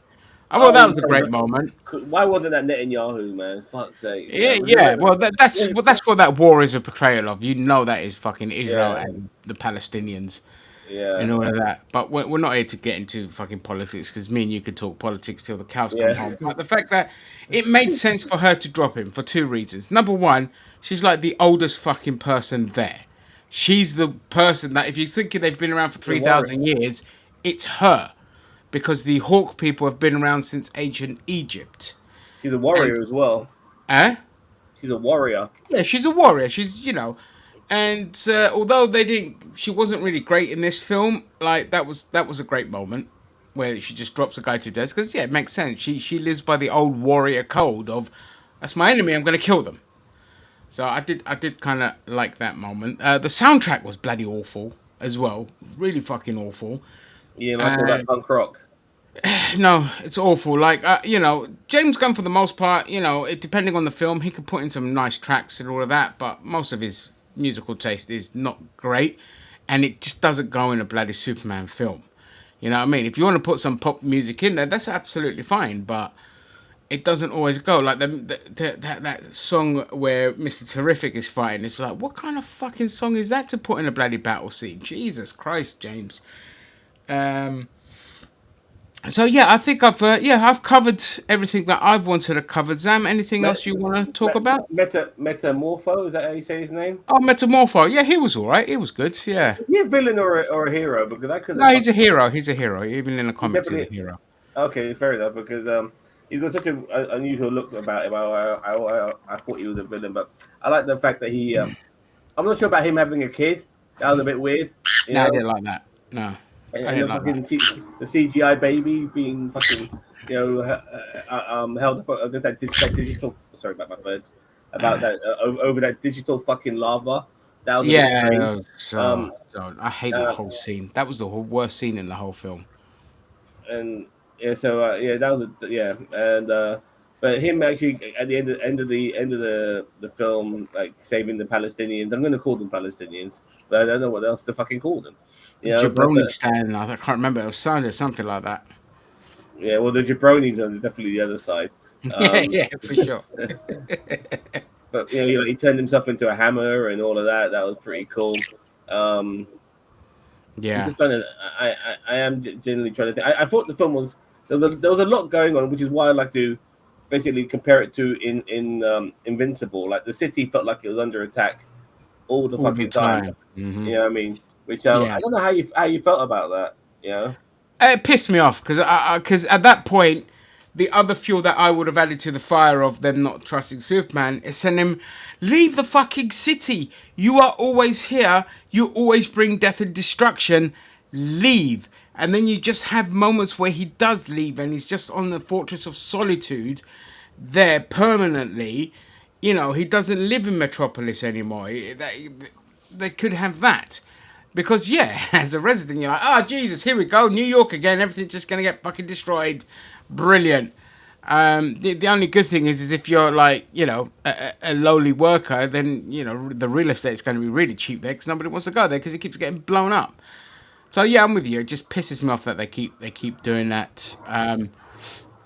I thought that Oh, was a great moment. why wasn't that Netanyahu, man? Fuck's sake. Yeah, yeah. Well, that's what that war is a portrayal of. You know that is fucking Israel Yeah. and the Palestinians. Yeah, and all of that. But we're not here to get into fucking politics because me and you could talk politics till the cows come yeah. home. But the fact that it made sense for her to drop him for two reasons. Number one, she's like the oldest fucking person there. She's the person that if you're thinking they've been around for The warrior. 3,000 years, it's her because the Hawk people have been around since ancient Egypt. She's a And warrior as well. eh? She's a warrior. Yeah, she's a warrior. She's and although she wasn't really great in this film. Like that was a great moment where she just drops a guy to death because yeah, it makes sense. She lives by the old warrior code of that's my enemy. I'm gonna kill them. So I did kind of like that moment. The soundtrack was bloody awful as well, really fucking awful. Yeah, like all Uh, that punk rock. no, it's awful. Like James Gunn for the most part, depending on the film, he could put in some nice tracks and all of that, but most of his musical taste is not great, and it just doesn't go in a bloody Superman film. You know what I mean? If you want to put some pop music in there, that's absolutely fine, but it doesn't always go. Like that song where Mr. Terrific is fighting, it's like, what kind of fucking song is that to put in a bloody battle scene? Jesus Christ, James. Um, So yeah, I think I've covered everything that I've wanted to cover. Zam, anything Met, else you want to talk about? Metamorpho, is that how you say his name? Oh, Metamorpho. Yeah, he was all right. He was good. Yeah. Is he a villain or a hero? Because I couldn't No, he's a fucking. hero. He's a hero. Even in the He's comics, he's a definitely hero. okay. Fair enough. Because he's got such an unusual look about him. I thought he was a villain, but I like the fact that he. I'm not sure about him having a kid. That was a bit weird, you No, I know. didn't like that. No, I And didn't the like that. fucking the CGI baby being fucking held up against that digital. Sorry about my words. About that over that digital fucking lava. That was a bit Yeah, strange. so, Um, so I hate that uh, whole scene. That was the worst scene in the whole film. and yeah, so yeah, that was yeah, and but him actually at the end of the film, like saving the Palestinians. I'm going to call them Palestinians, but I don't know what else to fucking call them. You know, that's Jabroni stand. I can't remember. It sounded something like that. yeah. Well, the jabronis are definitely the other side. Yeah, Um, yeah, for sure. but he turned himself into a hammer and all of that. That was pretty cool. Um, I'm Yeah. just trying to. I am genuinely trying to think. I thought the film was there was a lot going on, which is why I like to basically compare it to in Invincible. Like the city felt like it was under attack all the All the fucking time. time. You know what I mean? Which Yeah. I don't know how you felt about that. You know? It pissed me off because at that point, the other fuel that I would have added to the fire of them not trusting Superman is send him leave the fucking city. You are always here. You always bring death and destruction. Leave. And then you just have moments where he does leave and he's just on the Fortress of Solitude there permanently. He doesn't live in Metropolis anymore. They could have that. Because yeah, as a resident, you're like, oh Jesus, here we go, New York again. Everything's just gonna get fucking destroyed. Brilliant. The only good thing is if you're like a lowly worker, then the real estate is going to be really cheap there because nobody wants to go there because it keeps getting blown up. So yeah, I'm with you. It just pisses me off that they keep doing that.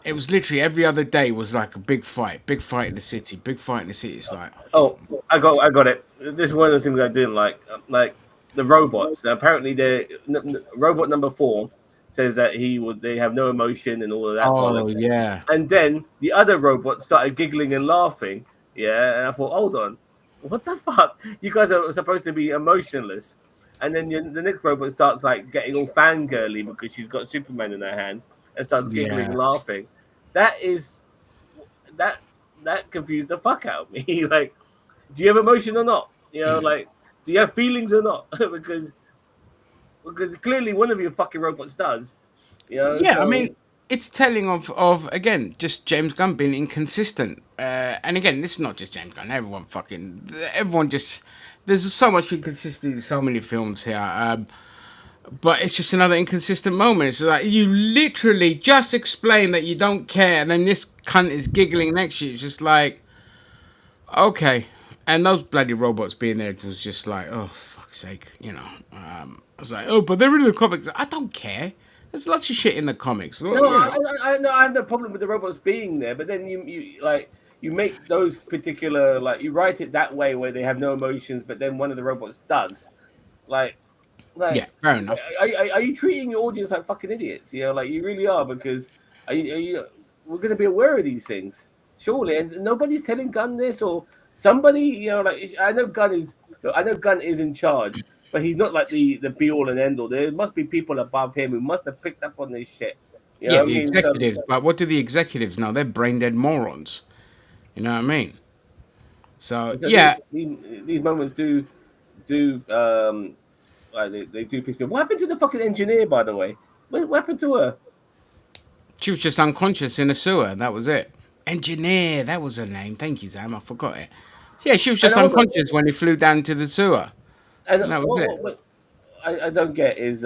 It was literally every other day was like a big fight in the city, big fight in the city. It's like, Oh, I got it. This is one of those things I didn't like. Like the robots. Apparently, robot number 4 says that they have no emotion and all of that oh bollocks. yeah, And then the other robot started giggling and laughing. Yeah, and I thought, hold on, what the fuck? You guys are supposed to be emotionless. And then the next robot starts like getting all fangirly because she's got Superman in her hands and starts giggling, yeah. laughing. That is that that confused the fuck out of me. Like, do you have emotion or not? Like, do you have feelings or not? because clearly one of your fucking robots does. Yeah, I So mean, it's telling of again just James Gunn being inconsistent. And again, this is not just James Gunn. Everyone just there's so much inconsistency in so many films here. But it's just another inconsistent moment. It's like you literally just explain that you don't care, and then this cunt is giggling next to you. It's just like, okay. And those bloody robots being there was just like, oh fuck's sake. I was like, oh, but they're in the comics. I don't care. There's lots of shit in the comics. no, You know. I have no problem with the robots being there, but then you like you make those particular like you write it that way where they have no emotions, but then one of the robots does. Like, Like, Yeah, fair enough. are you treating your audience like fucking idiots? You know, like you really are, because are you we're going to be aware of these things, surely, and nobody's telling Gunn this, or somebody, you know, like I know Gunn is, look, I know Gunn is in charge, but he's not like the be all and end all. There must be people above him who must have picked up on this shit. You know Yeah, what I the mean? So, executives. But what do the executives know? They're brain dead morons. You know what I mean? So so yeah, these moments do like they do piss me off. What happened to the fucking engineer, by the way? What happened to her? she was just unconscious in a sewer. That was it. Engineer, that was her name. Thank you, Sam. I forgot it. Yeah, she was And just hold on, unconscious when he flew down to the sewer. and And that was it. what I don't get is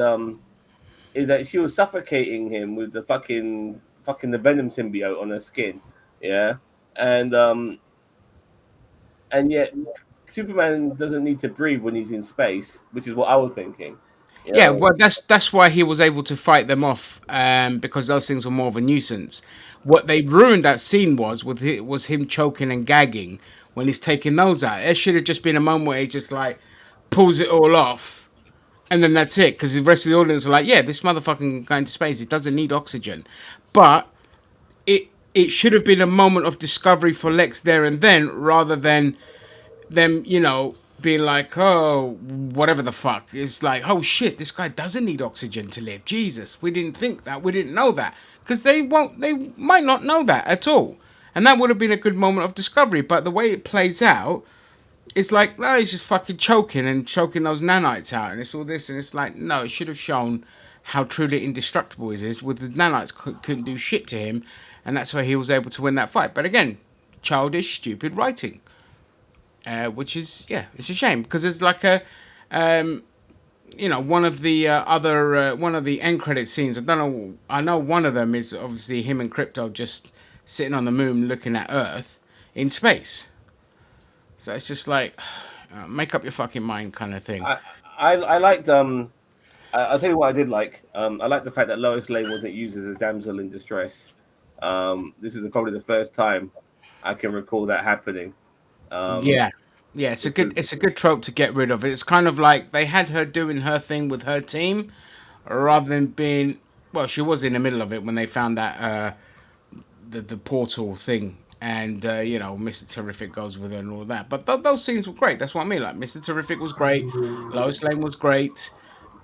that she was suffocating him with the fucking the venom symbiote on her skin, yeah, and um and yet Superman doesn't need to breathe when he's in space, which is what I was thinking, you Yeah, know. well, that's why he was able to fight them off, because those things were more of a nuisance. What they ruined that scene was him choking and gagging when he's taking those out. It should have just been a moment where he just like pulls it all off, and then that's it. Because the rest of the audience are like, "Yeah, this motherfucking going to space. It doesn't need oxygen." But it should have been a moment of discovery for Lex there and then, rather than them, being like, oh, whatever the fuck. It's like, oh shit, this guy doesn't need oxygen to live. Jesus, we didn't think that. We didn't know that. Because they might not know that at all. And that would have been a good moment of discovery. But the way it plays out, it's like, no, he's just fucking choking and choking those nanites out. And it's all this. And it's like, no, it should have shown how truly indestructible he is. With the nanites couldn't do shit to him. And that's why he was able to win that fight. But again, childish, stupid writing. Which is, yeah, it's a shame because it's like um, one of the one of the end credit scenes. I don't know. I know one of them is obviously him and Crypto just sitting on the moon looking at Earth in space. So it's just like, make up your fucking mind kind of thing. I I liked I'll tell you what I did like. I like the fact that Lois Lane wasn't used as a damsel in distress. This is probably the first time I can recall that happening. Um, Yeah, yeah, because it's a good trope to get rid of. It's kind of like they had her doing her thing with her team, rather than being. Well, she was in the middle of it when they found that the portal thing, and Mr. Terrific goes with her and all that. But those scenes were great. That's what I mean. Like Mr. Terrific was great, Lois Lane was great.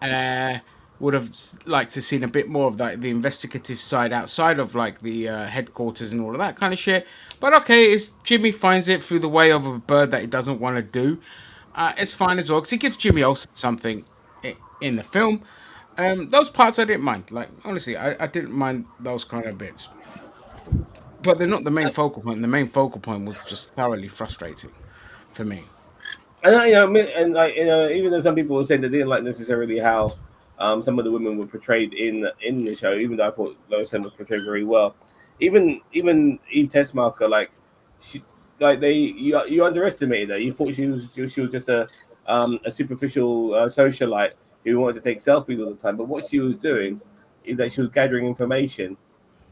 Uh, would have liked to seen a bit more of that, the investigative side outside of like the headquarters and all of that kind of shit. But okay, it's Jimmy finds it through the way of a bird that he doesn't want to do. It's fine as well because he gives Jimmy Olsen something in the film. Those parts I didn't mind. Like honestly, I didn't mind those kind of bits. But they're not the main focal point. The main focal point was just thoroughly frustrating for me. and and like even though some people were saying they didn't like necessarily how some of the women were portrayed in the show, even though I thought Lois Lane was portrayed very well. Even Eve Tessmacher, like she, like you underestimated her. You thought she was just a superficial socialite who wanted to take selfies all the time. But what she was doing is that she was gathering information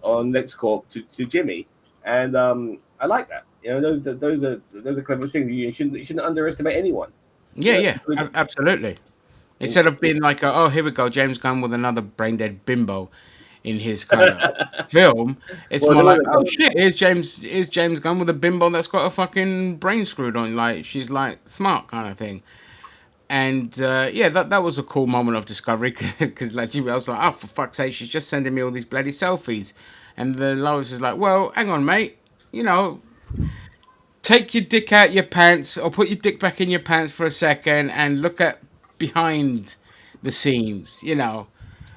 on LexCorp to Jimmy, and I like that. Those are clever things. You shouldn't underestimate anyone. You Yeah, know, yeah, absolutely. in- Instead of being like, oh, here we go, James Gunn with another brain dead bimbo in his kind of film, it's well, more there was like, a oh shit, here's James Gunn with a bimbo that's got a fucking brain screwed on, like she's like smart kind of thing. And yeah, that was a cool moment of discovery because like Jimmy, I was like, oh for fuck's sake, she's just sending me all these bloody selfies, and the Lois is like, well, hang on, mate, you know, take your dick out your pants or put your dick back in your pants for a second and look at behind the scenes.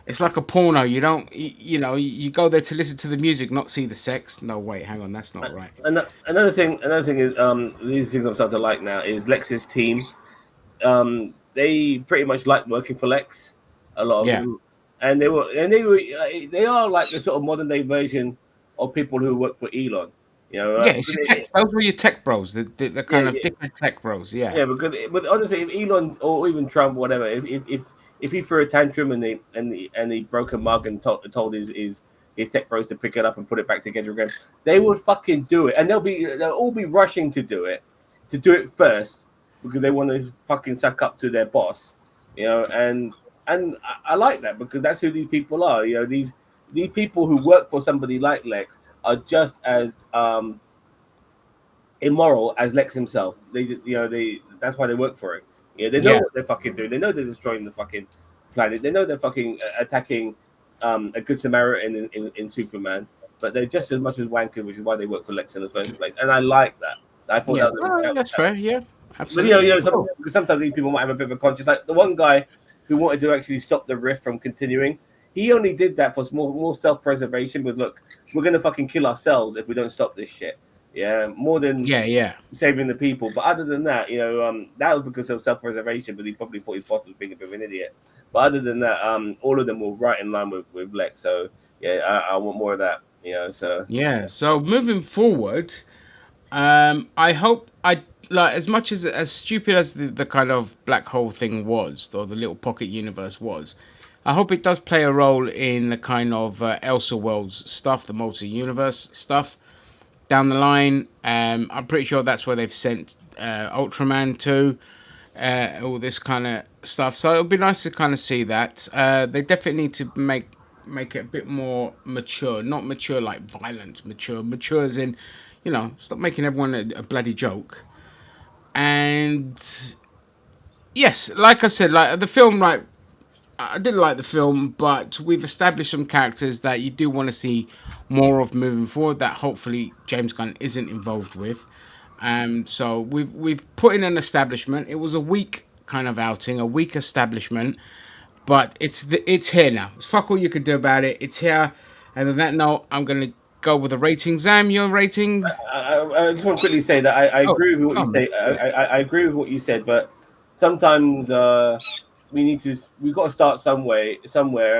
It's like a porno. You don't, you go there to listen to the music, not see the sex. No, wait, hang on, that's not right. another thing is these things I'm starting to like now is Lex's team. They pretty much like working for Lex, a lot of Yeah, them, they are like the sort of modern day version of people who work for Elon. You know, yeah. It's your tech. Those were your tech bros, the yeah, kind of yeah, different tech bros. Yeah, yeah, but honestly, if Elon or even Trump, whatever, if he threw a tantrum and he broke a mug and told his tech bros to pick it up and put it back together again, they would fucking do it, and they'll all be rushing to do it first because they want to fucking suck up to their boss, and and I like that because that's who these people are. You know, these people who work for somebody like Lex are just as immoral as Lex himself. They that's why they work for it. Yeah, they know Yeah, what they're fucking doing. They know they're destroying the fucking planet. They know they're fucking attacking a good Samaritan in Superman. But they're just as much as wankers, which is why they work for Lex in the first place. And I like that. I thought yeah. that was Oh, that's fair. Yeah, but absolutely. Cool. because sometimes these people might have a bit of a conscience. Like the one guy who wanted to actually stop the rift from continuing, he only did that for more self preservation. But look, we're gonna fucking kill ourselves if we don't stop this shit. Yeah, more than Yeah, yeah, saving the people. But other than that, that was because of self preservation. But he probably thought his boss was being a bit of an idiot. But other than that, all of them were right in line with Lex. So yeah, I want more of that. So yeah. So moving forward, I hope I like as much as stupid as the kind of black hole thing was, or the little pocket universe was. I hope it does play a role in the kind of Elsa Worlds stuff, the multi universe stuff down the line. I'm pretty sure that's where they've sent Ultraman to, all this kind of stuff. So it'll be nice to kind of see that. They definitely need to make it a bit more mature, not mature like violent, mature as in, stop making everyone a bloody joke. And yes, like I said, like the film, like I didn't like the film, but we've established some characters that you do want to see more of moving forward. That hopefully James Gunn isn't involved with. So we've put in an establishment. It was a weak kind of outing, a weak establishment, but it's here now. It's fuck all you can do about it. It's here. And on that note, I'm gonna go with a rating. Zam, your rating? I just want to quickly say that I Oh, agree with what you come on, say. man. I agree with what you said, but sometimes we got to start somewhere,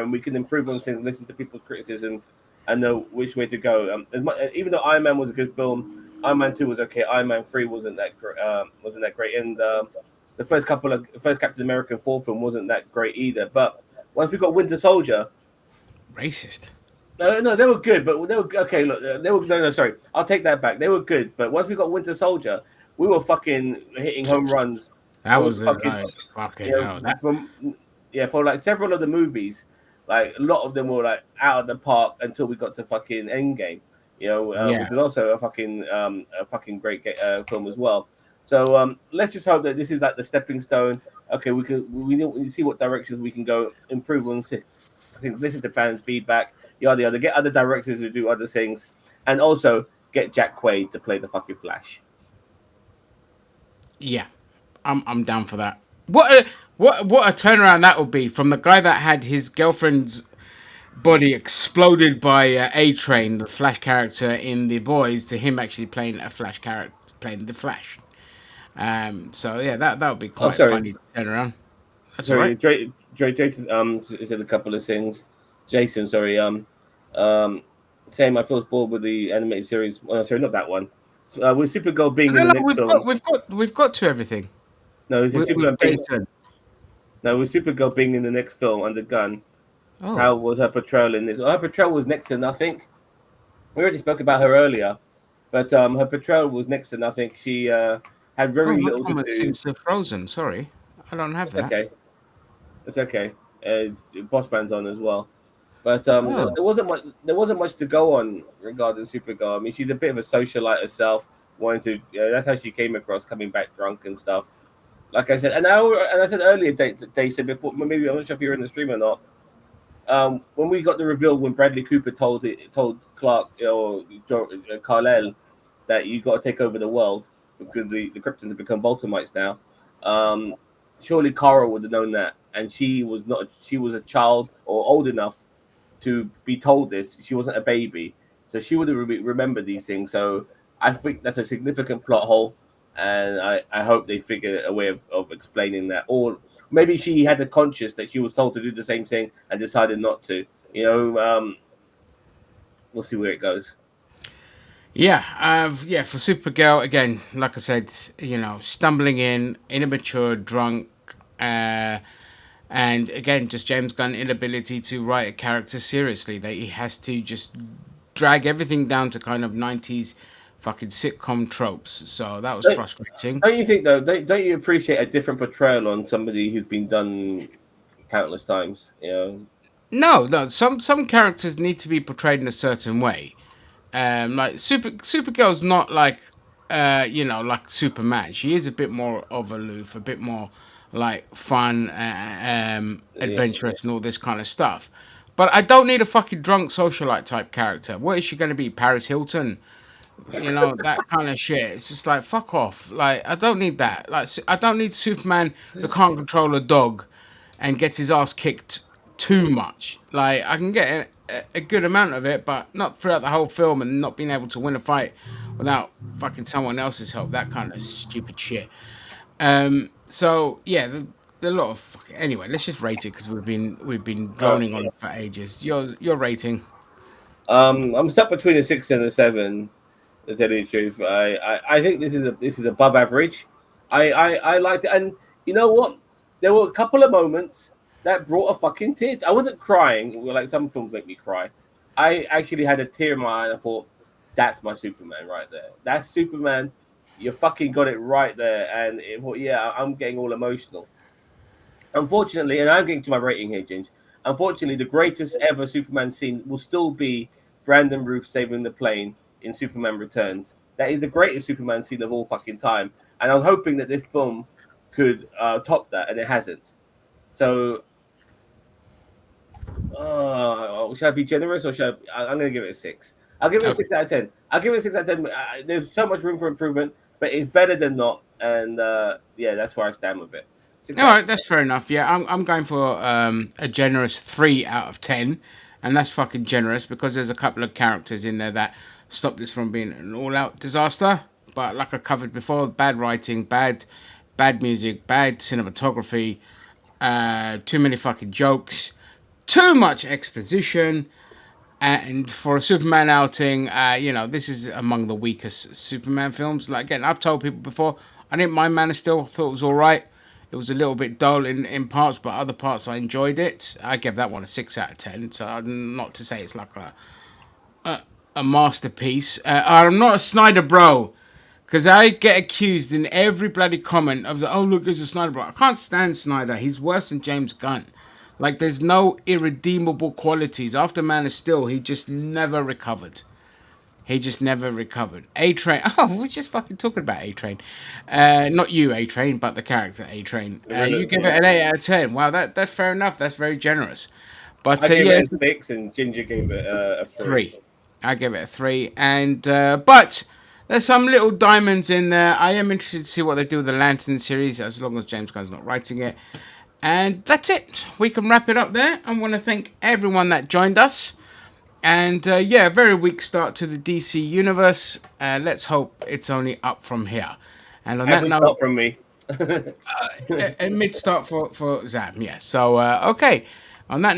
and we can improve on things. Listen to people's criticism, and know which way to go. Even though Iron Man was a good film, Iron Man 2 was okay. Iron Man 3 wasn't that great, and the first Captain America 4 film wasn't that great either. But once we got Winter Soldier. Racist. No, no, they were good, but they were okay. Look, they were no, no. Sorry, I'll take that back. They were good, but once we got Winter Soldier, we were fucking hitting home runs. That All was the fucking, like fucking hell. That from for like several of the movies, like a lot of them were like out of the park until we got to fucking Endgame. yeah. Which is also a fucking great film as well. So let's just hope that this is like the stepping stone. Okay, we need to see what directions we can go, improve on things, listen to fans' feedback, yada yada. Get other directors who do other things, and also get Jack Quaid to play the fucking Flash. Yeah, I'm down for that. What a turnaround that would be from the guy that had his girlfriend's body exploded by A Train, the Flash character in The Boys, to him actually playing a Flash character, playing the Flash. So yeah, that would be Oh, quite sorry, funny turnaround. That's all right. sorry, Jason said a couple of things. Jason, sorry, saying I feel bored with the animated series. Sorry, not that one. With Supergirl being in No, the no, next we've film. got to everything No, is with Supergirl being Jason. no with Supergirl being in the next film under Gun. Oh, How was her portrayal in this? Well, her portrayal was next to nothing. We already spoke about her earlier, but her portrayal was next to nothing. She had oh, very my little to comment do. seems to have frozen. Sorry, I don't have It's that. okay. It's okay. Boss man's on as well. But Oh, there wasn't much. There wasn't much to go on regarding Supergirl. I mean, she's a bit of a socialite herself. Wanting to, that's how she came across, coming back drunk and stuff. Like I said, and I said earlier, they said before. Maybe I'm not sure if you're in the stream or not. When we got the reveal when Bradley Cooper told Clark or Kal-El that you got to take over the world because the Kryptons have become Voltamites now. Um, Surely Kara would have known that, and she was not. She was a child or old enough to be told this. She wasn't a baby, so she would have remembered these things. So I think that's a significant plot hole, and I hope they figure a way of explaining that. Or maybe she had a conscience that she was told to do the same thing and decided not to. We'll see where it goes. yeah, yeah. For Supergirl, again, like I said, stumbling in, immature, drunk, uh, and again, just James Gunn inability to write a character seriously. That he has to just drag everything down to kind of '90s fucking sitcom tropes. So that was Don't, frustrating. don't you think though? Don't you appreciate a different portrayal on somebody who's been done countless times. You know, No. Some characters need to be portrayed in a certain way. Like Supergirl's not like, like Superman. She is a bit more of aloof, a bit more like fun, yeah, adventurous, and all this kind of stuff. But I don't need a fucking drunk socialite type character. What is she going to be? Paris Hilton? That kind of shit. It's just like, fuck off. Like, I don't need that. Like, I don't need Superman who can't control a dog and gets his ass kicked too much. Like, I can get a good amount of it, but not throughout the whole film and not being able to win a fight without fucking someone else's help. That kind of stupid shit. So yeah, the lot of fucking, anyway. Let's just rate it because we've been droning on okay. it for ages. Your rating. I'm stuck between a 6 and a 7. To tell you the truth, I think this is above average. I liked it, and you know what? There were a couple of moments that brought a fucking tear. I wasn't crying, like some films make me cry. I actually had a tear in my eye, and I thought, "That's my Superman right there. That's Superman. You fucking got it right there." And it, thought, yeah, I'm getting all emotional. Unfortunately, and I'm getting to my rating here, Ginge. Unfortunately, the greatest ever Superman scene will still be Brandon Routh saving the plane in Superman Returns. That is the greatest Superman scene of all fucking time. And I'm hoping that this film could top that, and it hasn't. So, should I be generous or should I'm going to give it a 6. I'll give it a Okay. 6 out of 10. I'll give it a 6 out of 10. There's so much room for improvement, but it's better than not. And yeah, that's where I stand with it. 6 All out of right, that's fair enough. Yeah, I'm going for a generous 3 out of 10, and that's fucking generous because there's a couple of characters in there that stop this from being an all-out disaster. But like I covered before, bad writing, bad music, bad cinematography, too many fucking jokes, too much exposition, and for a Superman outing, this is among the weakest Superman films. Like again, I've told people before, I didn't mind Man of Steel. Thought it was all right. It was a little bit dull in parts, but other parts I enjoyed it. I gave that one a 6 out of 10. So not to say it's like a masterpiece. I'm not a Snyder bro. Because I get accused in every bloody comment of, oh, look, it's a Snyder bro. I can't stand Snyder. He's worse than James Gunn. Like, there's no irredeemable qualities. After Man of Steel, he just never recovered. He just never recovered. A-Train. Oh, we're just fucking talking about A-Train. Not you, A-Train, but the character A-Train. You 10. give it an 8 out of 10. Wow, that's fair enough. That's very generous. But I gave yeah, it it's a 6, and Ginger gave it a 3. 3. I give it a 3. And but there's some little diamonds in there. I am interested to see what they do with the Lantern series, as long as James Gunn's not writing it. And that's it. We can wrap it up there. I want to thank everyone that joined us. And yeah, very weak start to the DC universe. Let's hope it's only up from here. And on that Average note, start from me. a mid start for Zam. Yes. So okay. On that note.